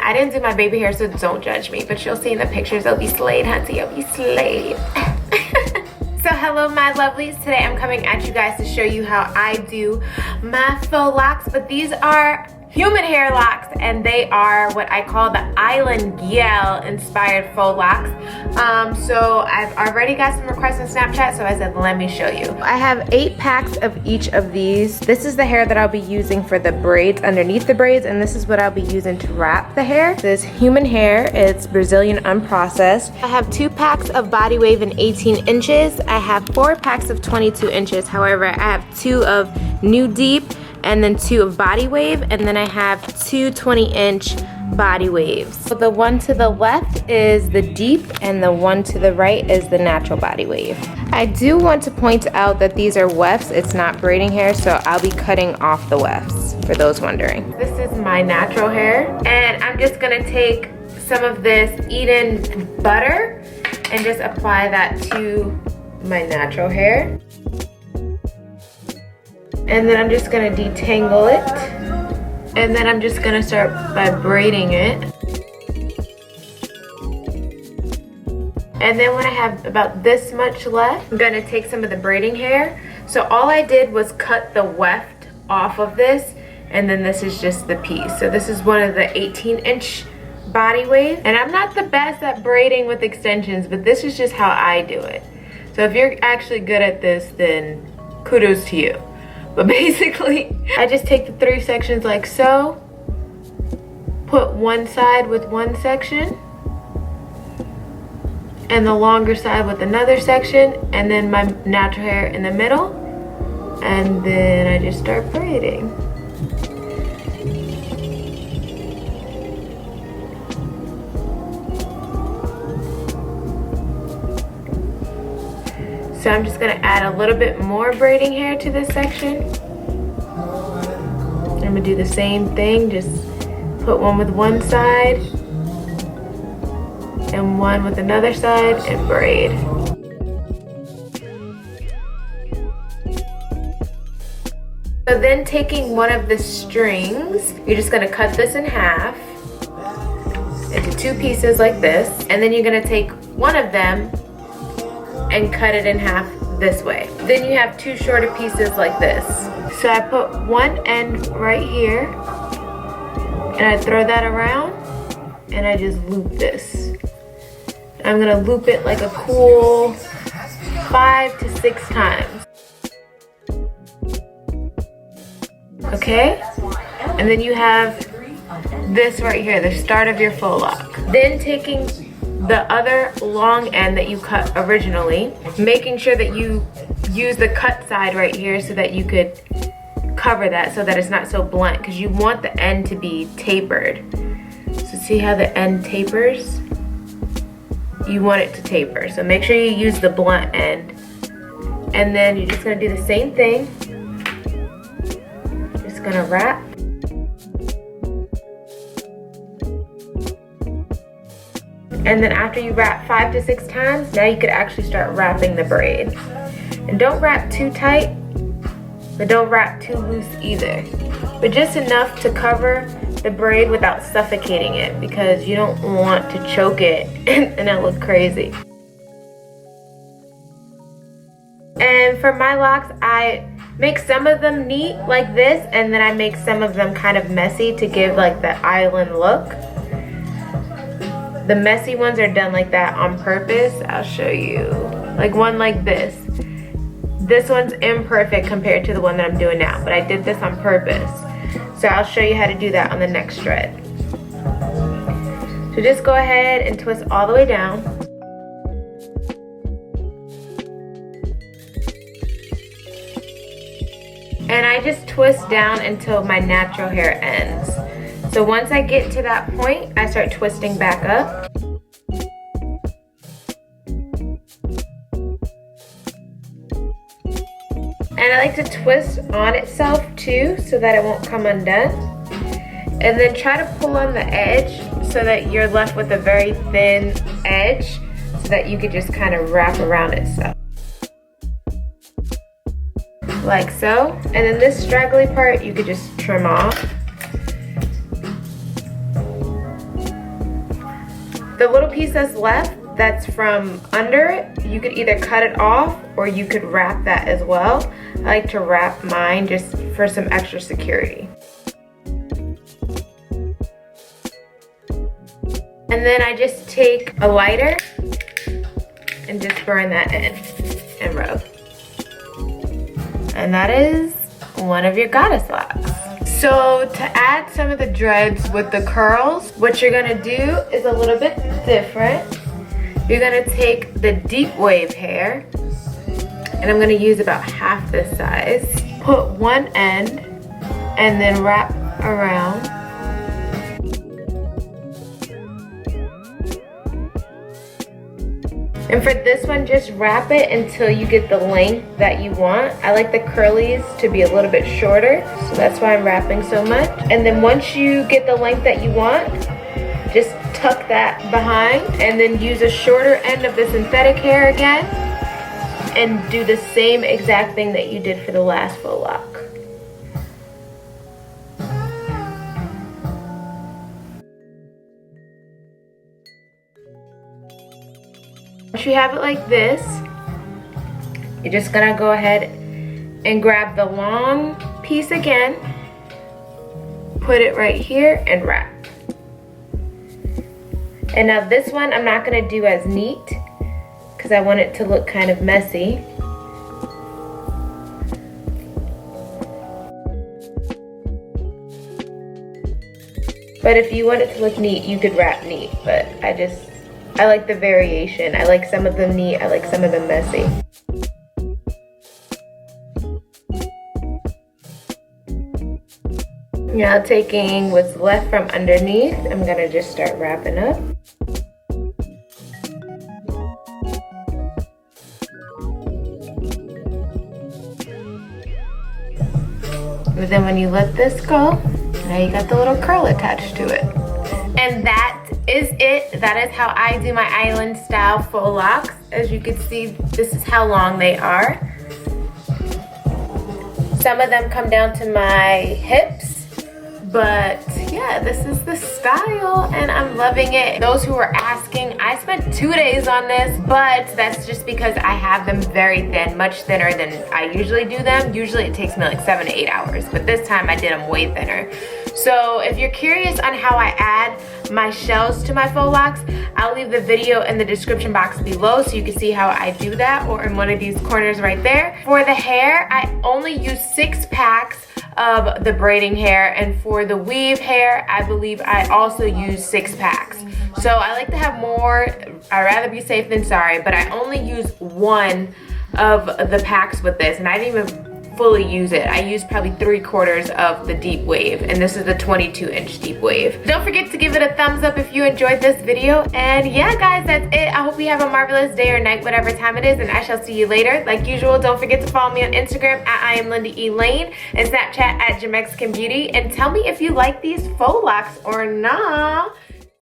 I didn't do my baby hair, so don't judge me, but you'll see in the pictures, it'll be slayed, hunty, it'll be slayed. So hello my lovelies, today I'm coming at you guys to show you how I do my faux locks, but these are human hair locks and they are what I call the Island inspired faux locks. So I've already got some requests on Snapchat, so I said let me show you. I have 8 packs of each of these. This is the hair that I'll be using for the braids underneath the braids, and this is what I'll be using to wrap the hair. This human hair, it's Brazilian unprocessed. I have 2 packs of body wave in 18 inches. I have 4 packs of 22 inches. However, I have 2 of new deep and then 2 of body wave, and then I have 2 20-inch body waves. So the one to the left is the deep and the one to the right is the natural body wave. I do want to point out that these are wefts, it's not braiding hair, so I'll be cutting off the wefts for those wondering. This is my natural hair, and I'm just gonna take some of this Eden butter and just apply that to my natural hair. And then I'm just gonna detangle it. And then I'm just gonna start by braiding it. And then when I have about this much left, I'm gonna take some of the braiding hair. So all I did was cut the weft off of this, and then this is just the piece. So this is one of the 18-inch body wave. And I'm not the best at braiding with extensions, but this is just how I do it. So if you're actually good at this, then kudos to you. But basically, I just take the 3 sections like so, put one side with one section, and the longer side with another section, and then my natural hair in the middle, and then I just start braiding. So I'm just gonna add a little bit more braiding hair to this section. I'm gonna do the same thing, just put one with one side and one with another side and braid. So then taking one of the strings, you're just gonna cut this in half into 2 pieces like this, and then you're gonna take one of them and cut it in half this way. Then you have 2 shorter pieces like this. So I put one end right here and I throw that around and I just loop this. I'm gonna loop it like a cool 5 to 6 times. Okay? And then you have this right here, the start of your faux lock. Then taking the other long end that you cut originally, making sure that you use the cut side right here so that you could cover that so that it's not so blunt, because you want the end to be tapered. So see how the end tapers? You want it to taper, so make sure you use the blunt end. And then you're just gonna do the same thing. Just gonna wrap. And then after you wrap 5 to 6 times, now you could actually start wrapping the braid. And don't wrap too tight, but don't wrap too loose either. But just enough to cover the braid without suffocating it, because you don't want to choke it and it look crazy. And for my locks, I make some of them neat like this, and then I make some of them kind of messy to give like the island look. The messy ones are done like that on purpose. I'll show you. Like one like this. This one's imperfect compared to the one that I'm doing now, but I did this on purpose. So I'll show you how to do that on the next shred. So just go ahead and twist all the way down. And I just twist down until my natural hair ends. So once I get to that point, I start twisting back up. And I like to twist on itself too, so that it won't come undone. And then try to pull on the edge so that you're left with a very thin edge, so that you could just kind of wrap around itself. Like so. And then this straggly part, you could just trim off. The little piece that's left, that's from under it, you could either cut it off or you could wrap that as well. I like to wrap mine just for some extra security. And then I just take a lighter and just burn that in and rub. And that is one of your goddess locks. So to add some of the dreads with the curls, what you're gonna do is a little bit different. You're gonna take the deep wave hair, and I'm gonna use about half this size. Put one end and then wrap around. And for this one, just wrap it until you get the length that you want. I like the curlies to be a little bit shorter, so that's why I'm wrapping so much. And then once you get the length that you want, just tuck that behind and then use a shorter end of the synthetic hair again and do the same exact thing that you did for the last faux lock. Once you have it like this, you're just gonna go ahead and grab the long piece again, put it right here and wrap. And now this one I'm not gonna do as neat because I want it to look kind of messy. But if you want it to look neat, you could wrap neat, but I like the variation. I like some of them neat, I like some of them messy. Now taking what's left from underneath, I'm gonna just start wrapping up. And then when you let this go, now you got the little curl attached to it. And that is it. That is how I do my island style faux locks. As you can see, this is how long they are. Some of them come down to my hips. But yeah, this is the style and I'm loving it. Those who were asking, I spent 2 days on this, but that's just because I have them very thin, much thinner than I usually do them. Usually it takes me like 7 to 8 hours, but this time I did them way thinner. So if you're curious on how I add my shells to my faux locks, I'll leave the video in the description box below so you can see how I do that, or in one of these corners right there. For the hair, I only use 6 packs of the braiding hair, and for the weave hair, I believe I also use 6 packs. So I like to have more. I'd rather be safe than sorry, but I only use 1 of the packs with this, and I didn't even fully use it. I used probably 3/4 of the deep wave, and this is the 22-inch deep wave. Don't forget to give it a thumbs up if you enjoyed this video. And yeah, guys, that's it. I hope you have a marvelous day or night, whatever time it is, and I shall see you later. Like usual, don't forget to follow me on Instagram at iamLindaElaine and Snapchat at JamexicanBeauty, and tell me if you like these faux locks or not.